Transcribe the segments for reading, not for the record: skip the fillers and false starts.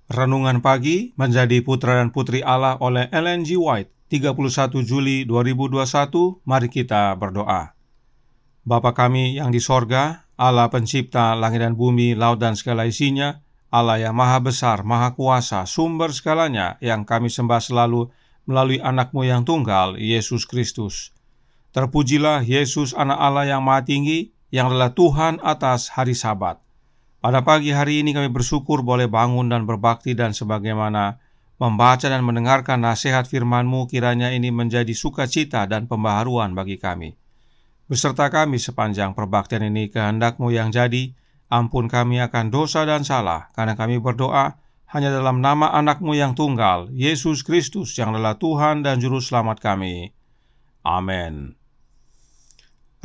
Renungan Pagi Menjadi Putra dan Putri Allah oleh Ellen G. White, 31 Juli 2021. Mari kita berdoa. Bapa kami yang di sorga, Allah pencipta langit dan bumi, laut dan segala isinya, Allah yang maha besar, maha kuasa, sumber segalanya, yang kami sembah selalu melalui anakmu yang tunggal, Yesus Kristus. Terpujilah Yesus, anak Allah yang maha tinggi, yang adalah Tuhan atas hari Sabat. Pada pagi hari ini kami bersyukur boleh bangun dan berbakti, dan sebagaimana membaca dan mendengarkan nasihat firman-Mu, kiranya ini menjadi sukacita dan pembaharuan bagi kami. Beserta kami sepanjang perbaktian ini, kehendak-Mu yang jadi. Ampun kami akan dosa dan salah, karena kami berdoa hanya dalam nama anak-Mu yang tunggal, Yesus Kristus, yang adalah Tuhan dan Juru Selamat kami. Amin.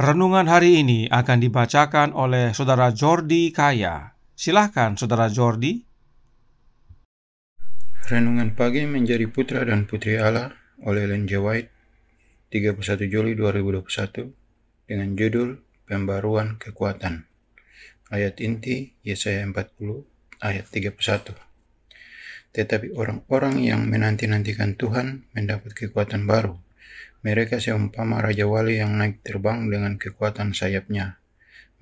Renungan hari ini akan dibacakan oleh Saudara Jordi Kaya. Silahkan Saudara Jordi. Renungan Pagi Menjadi Putra dan Putri Allah oleh Ellen G. White, 31 Juli 2021, dengan judul Pembaruan Kekuatan. Ayat inti Yesaya 40 ayat 31. Tetapi orang-orang yang menanti-nantikan Tuhan mendapat kekuatan baru. Mereka seumpama Raja Wali yang naik terbang dengan kekuatan sayapnya.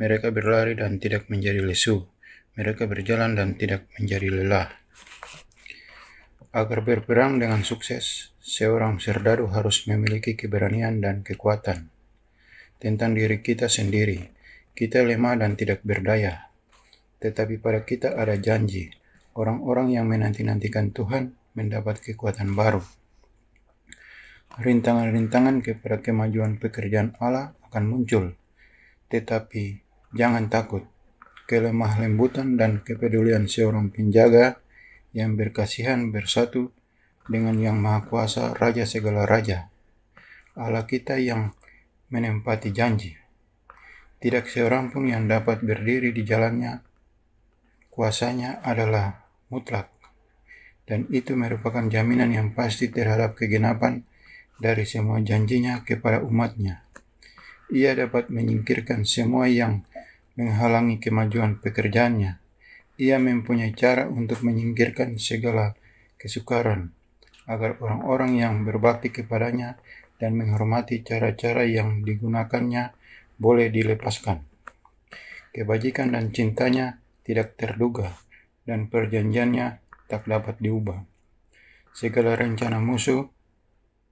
Mereka berlari dan tidak menjadi lesu. Mereka berjalan dan tidak menjadi lelah. Agar berperang dengan sukses, seorang serdadu harus memiliki keberanian dan kekuatan. Tentang diri kita sendiri, kita lemah dan tidak berdaya. Tetapi pada kita ada janji, orang-orang yang menanti-nantikan Tuhan mendapat kekuatan baru. Rintangan-rintangan kepada kemajuan pekerjaan Allah akan muncul, tetapi jangan takut. Kelemah lembutan dan kepedulian seorang penjaga yang berkasihan bersatu dengan Yang Maha Kuasa, Raja segala raja, Allah kita yang menempati janji. Tidak seorang pun yang dapat berdiri di jalannya. Kuasanya adalah mutlak, dan itu merupakan jaminan yang pasti terhadap kegenapan dari semua janjinya kepada umatnya. Ia dapat menyingkirkan semua yang menghalangi kemajuan pekerjaannya. Ia mempunyai cara untuk menyingkirkan segala kesukaran, agar orang-orang yang berbakti kepadanya dan menghormati cara-cara yang digunakannya boleh dilepaskan. Kebajikan dan cintanya tidak terduga, dan perjanjiannya tak dapat diubah. Segala rencana musuh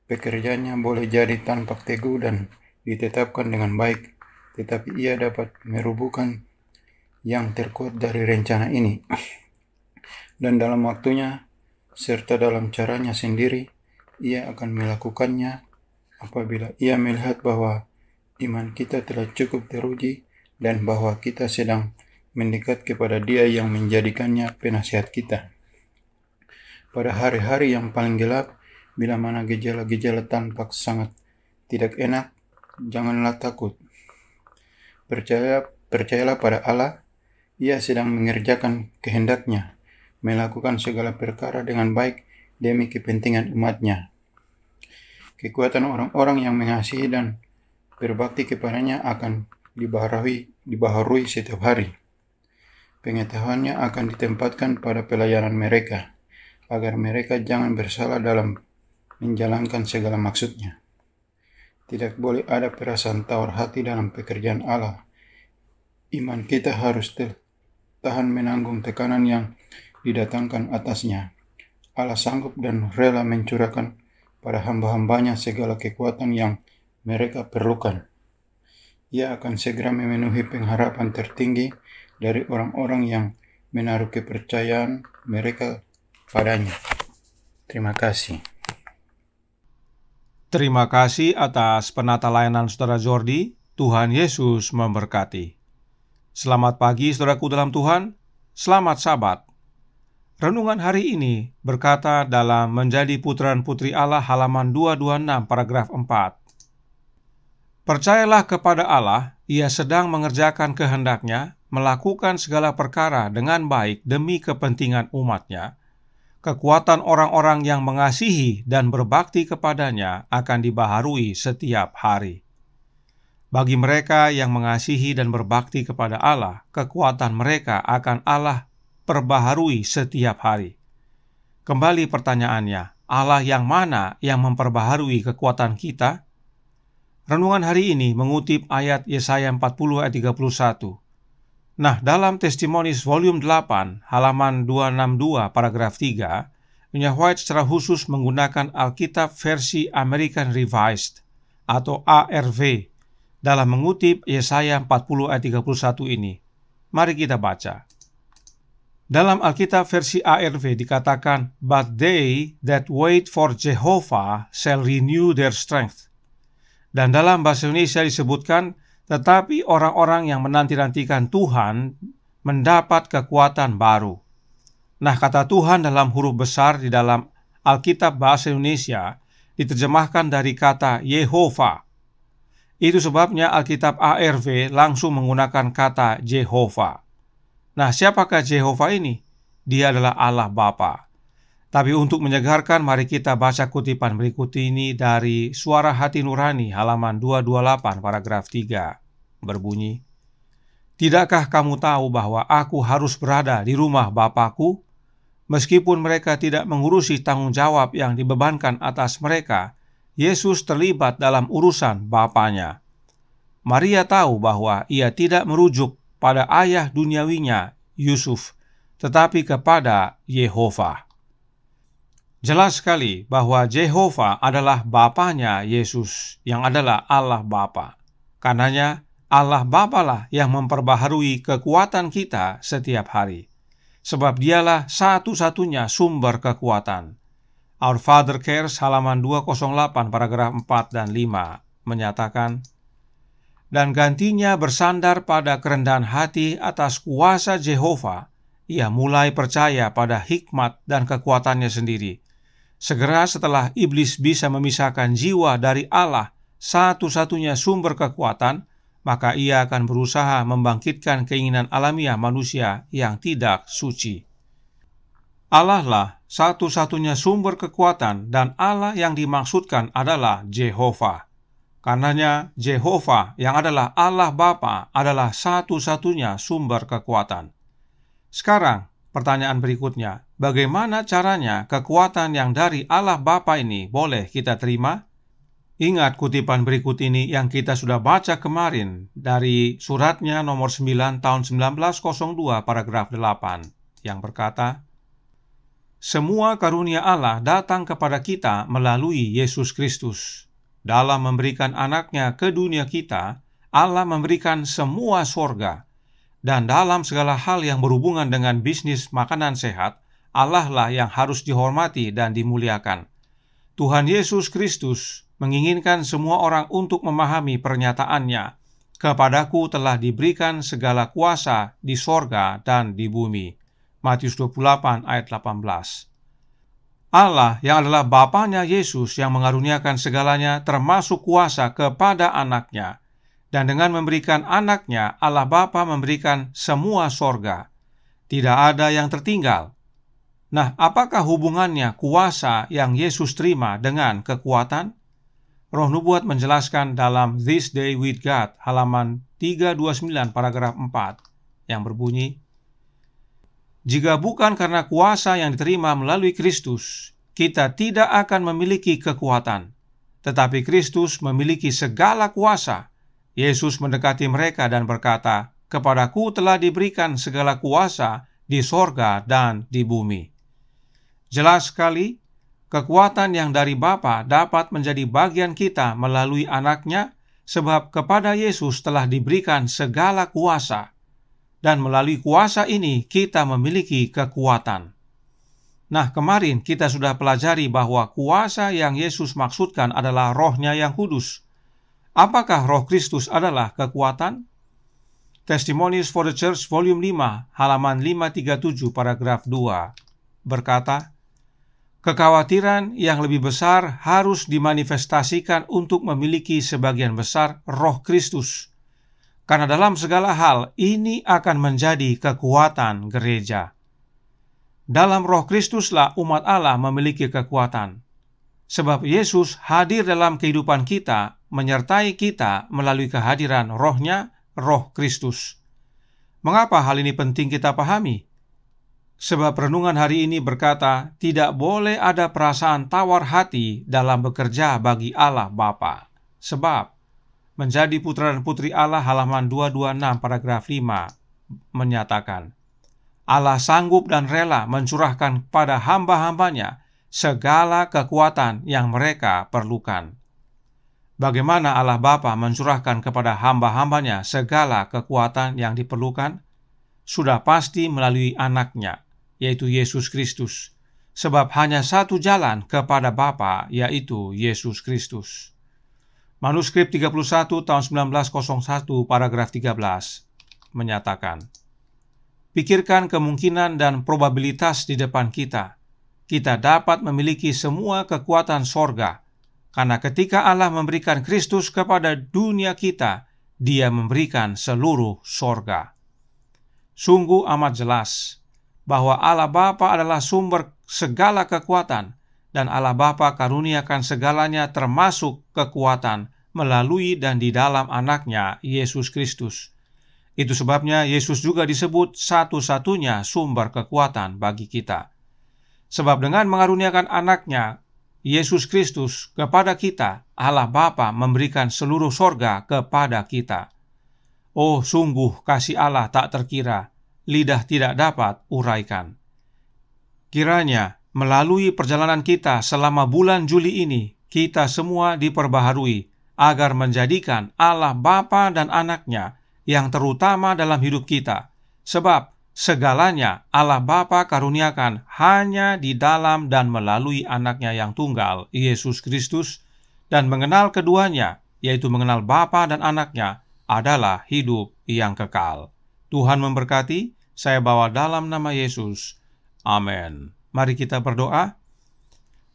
pekerjaannya boleh jadi tampak teguh dan ditetapkan dengan baik, tetapi ia dapat merubuhkan yang terkuat dari rencana ini. Dan dalam waktunya, serta dalam caranya sendiri, ia akan melakukannya apabila ia melihat bahwa iman kita telah cukup teruji dan bahwa kita sedang mendekat kepada Dia yang menjadikannya penasihat kita. Pada hari-hari yang paling gelap, bila mana gejala-gejala tampak sangat tidak enak, janganlah takut. Percayalah pada Allah. Ia sedang mengerjakan kehendak-Nya, melakukan segala perkara dengan baik demi kepentingan umat-Nya. Kekuatan orang-orang yang mengasihi dan berbakti kepadanya akan dibaharui setiap hari. Pengetahuannya akan ditempatkan pada pelayanan mereka, agar mereka jangan bersalah dalam menjalankan segala maksud-Nya. Tidak boleh ada perasaan tawar hati dalam pekerjaan Allah. Iman kita harus tahan menanggung tekanan yang didatangkan atasnya. Allah sanggup dan rela mencurahkan pada hamba-hambanya segala kekuatan yang mereka perlukan. Ia akan segera memenuhi pengharapan tertinggi dari orang-orang yang menaruh kepercayaan mereka padanya. Terima kasih. Terima kasih atas penata layanan Saudara Jordi. Tuhan Yesus memberkati. Selamat pagi saudaraku dalam Tuhan. Selamat Sabat. Renungan hari ini berkata dalam Menjadi Putra dan Putri Allah halaman 226 paragraf 4. Percayalah kepada Allah, Ia sedang mengerjakan kehendak-Nya, melakukan segala perkara dengan baik demi kepentingan umat-Nya. Kekuatan orang-orang yang mengasihi dan berbakti kepadanya akan dibaharui setiap hari. Bagi mereka yang mengasihi dan berbakti kepada Allah, kekuatan mereka akan Allah perbaharui setiap hari. Kembali pertanyaannya, Allah yang mana yang memperbaharui kekuatan kita? Renungan hari ini mengutip ayat Yesaya 40 ayat 31. Nah, dalam Testimonies volume 8, halaman 262 paragraf 3, Nyonya White secara khusus menggunakan Alkitab versi American Revised atau ARV dalam mengutip Yesaya 40 ayat 31 ini. Mari kita baca. Dalam Alkitab versi ARV dikatakan, "But they that wait for Jehovah shall renew their strength." Dan dalam bahasa Indonesia disebutkan, tetapi orang-orang yang menanti-nantikan Tuhan mendapat kekuatan baru. Nah, kata Tuhan dalam huruf besar di dalam Alkitab bahasa Indonesia diterjemahkan dari kata Yehova. Itu sebabnya Alkitab ARV langsung menggunakan kata Jehovah. Nah, siapakah Jehovah ini? Dia adalah Allah Bapa. Tapi untuk menyegarkan, mari kita baca kutipan berikut ini dari Suara Hati Nurani halaman 228 paragraf 3. Berbunyi, "Tidakkah kamu tahu bahwa aku harus berada di rumah Bapakku? Meskipun mereka tidak mengurusi tanggung jawab yang dibebankan atas mereka, Yesus terlibat dalam urusan Bapanya. Maria tahu bahwa ia tidak merujuk pada ayah duniawinya, Yusuf, tetapi kepada Yehova." Jelas sekali bahwa Jehovah adalah Bapanya Yesus, yang adalah Allah Bapa. Karenanya, Allah Bapalah yang memperbaharui kekuatan kita setiap hari. Sebab dialah satu-satunya sumber kekuatan. Our Father Cares halaman 208 paragraf 4 dan 5 menyatakan, "Dan gantinya bersandar pada kerendahan hati atas kuasa Jehovah, ia mulai percaya pada hikmat dan kekuatannya sendiri. Segera setelah iblis bisa memisahkan jiwa dari Allah, satu-satunya sumber kekuatan, maka ia akan berusaha membangkitkan keinginan alamiah manusia yang tidak suci." Allah lah satu-satunya sumber kekuatan, dan Allah yang dimaksudkan adalah Jehovah. Karenanya, Jehovah yang adalah Allah Bapa adalah satu-satunya sumber kekuatan. Sekarang, pertanyaan berikutnya, bagaimana caranya kekuatan yang dari Allah Bapa ini boleh kita terima? Ingat kutipan berikut ini yang kita sudah baca kemarin dari suratnya nomor 9 tahun 1902 paragraf 8 yang berkata, "Semua karunia Allah datang kepada kita melalui Yesus Kristus. Dalam memberikan anaknya ke dunia kita, Allah memberikan semua sorga. Dan dalam segala hal yang berhubungan dengan bisnis makanan sehat, Allah lah yang harus dihormati dan dimuliakan. Tuhan Yesus Kristus menginginkan semua orang untuk memahami pernyataannya, 'Kepadaku telah diberikan segala kuasa di sorga dan di bumi.' Matius 28 ayat 18. Allah yang adalah Bapanya Yesus yang mengaruniakan segalanya termasuk kuasa kepada anaknya. Dan dengan memberikan anaknya, Allah Bapa memberikan semua sorga. Tidak ada yang tertinggal. Nah, apakah hubungannya kuasa yang Yesus terima dengan kekuatan? Roh Nubuat menjelaskan dalam This Day with God halaman 329 paragraf 4 yang berbunyi, "Jika bukan karena kuasa yang diterima melalui Kristus, kita tidak akan memiliki kekuatan. Tetapi Kristus memiliki segala kuasa. Yesus mendekati mereka dan berkata, 'Kepadaku telah diberikan segala kuasa di sorga dan di bumi.'" Jelas sekali, kekuatan yang dari Bapa dapat menjadi bagian kita melalui anaknya, sebab kepada Yesus telah diberikan segala kuasa. Dan melalui kuasa ini kita memiliki kekuatan. Nah, kemarin kita sudah pelajari bahwa kuasa yang Yesus maksudkan adalah Roh-Nya yang kudus. Apakah Roh Kristus adalah kekuatan? Testimonies for the Church volume 5 halaman 537 paragraf 2 berkata, "Kekhawatiran yang lebih besar harus dimanifestasikan untuk memiliki sebagian besar Roh Kristus. Karena dalam segala hal ini akan menjadi kekuatan gereja. Dalam Roh Kristuslah umat Allah memiliki kekuatan. Sebab Yesus hadir dalam kehidupan kita, menyertai kita melalui kehadiran Roh-Nya, Roh Kristus. Mengapa hal ini penting kita pahami? Sebab renungan hari ini berkata, tidak boleh ada perasaan tawar hati dalam bekerja bagi Allah Bapa. Sebab menjadi putra dan putri Allah halaman 226 paragraf 5 menyatakan, Allah sanggup dan rela mencurahkan pada hamba-hambanya segala kekuatan yang mereka perlukan. Bagaimana Allah Bapa mencurahkan kepada hamba-hambanya segala kekuatan yang diperlukan? Sudah pasti melalui anaknya, yaitu Yesus Kristus. Sebab hanya satu jalan kepada Bapa, yaitu Yesus Kristus. Manuskrip 31 tahun 1901 paragraf 13 menyatakan, pikirkan kemungkinan dan probabilitas di depan kita. Kita dapat memiliki semua kekuatan sorga, karena ketika Allah memberikan Kristus kepada dunia kita, Dia memberikan seluruh sorga. Sungguh amat jelas bahwa Allah Bapa adalah sumber segala kekuatan, dan Allah Bapa karuniakan segalanya termasuk kekuatan melalui dan di dalam anaknya Yesus Kristus. Itu sebabnya Yesus juga disebut satu-satunya sumber kekuatan bagi kita. Sebab dengan mengaruniakan anaknya Yesus Kristus kepada kita, Allah Bapa memberikan seluruh sorga kepada kita. Oh, sungguh kasih Allah tak terkira, lidah tidak dapat uraikan. Kiranya melalui perjalanan kita selama bulan Juli ini, kita semua diperbaharui agar menjadikan Allah Bapa dan Anaknya yang terutama dalam hidup kita. Sebab segalanya Allah Bapa karuniakan hanya di dalam dan melalui Anaknya yang tunggal, Yesus Kristus, dan mengenal keduanya, yaitu mengenal Bapa dan Anaknya, adalah hidup yang kekal. Tuhan memberkati, saya bawa dalam nama Yesus. Amin. Mari kita berdoa.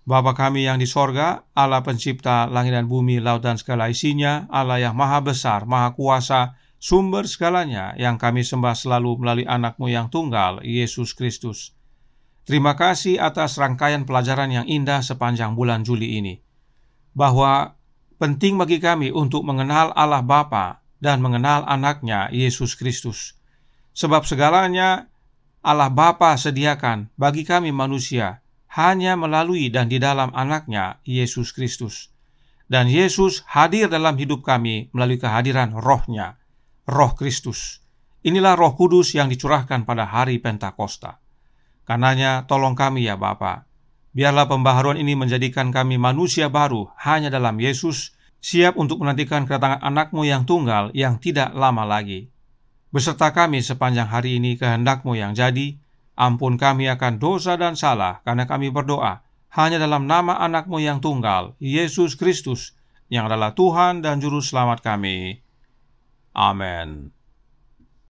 Bapa kami yang di sorga, Allah pencipta langit dan bumi, laut dan segala isinya, Allah yang maha besar, maha kuasa, sumber segalanya, yang kami sembah selalu melalui anakmu yang tunggal, Yesus Kristus. Terima kasih atas rangkaian pelajaran yang indah sepanjang bulan Juli ini, bahwa penting bagi kami untuk mengenal Allah Bapa dan mengenal anaknya, Yesus Kristus. Sebab segalanya Allah Bapa sediakan bagi kami manusia hanya melalui dan di dalam anaknya, Yesus Kristus. Dan Yesus hadir dalam hidup kami melalui kehadiran rohnya, Roh Kristus. Inilah Roh Kudus yang dicurahkan pada hari Pentakosta. Karenanya tolong kami ya Bapa, biarlah pembaharuan ini menjadikan kami manusia baru hanya dalam Yesus, siap untuk menantikan kedatangan anakmu yang tunggal yang tidak lama lagi. Beserta kami sepanjang hari ini kehendak-Mu yang jadi. Ampun kami akan dosa dan salah, karena kami berdoa hanya dalam nama anak-Mu yang tunggal, Yesus Kristus, yang adalah Tuhan dan Juru Selamat kami. Amin.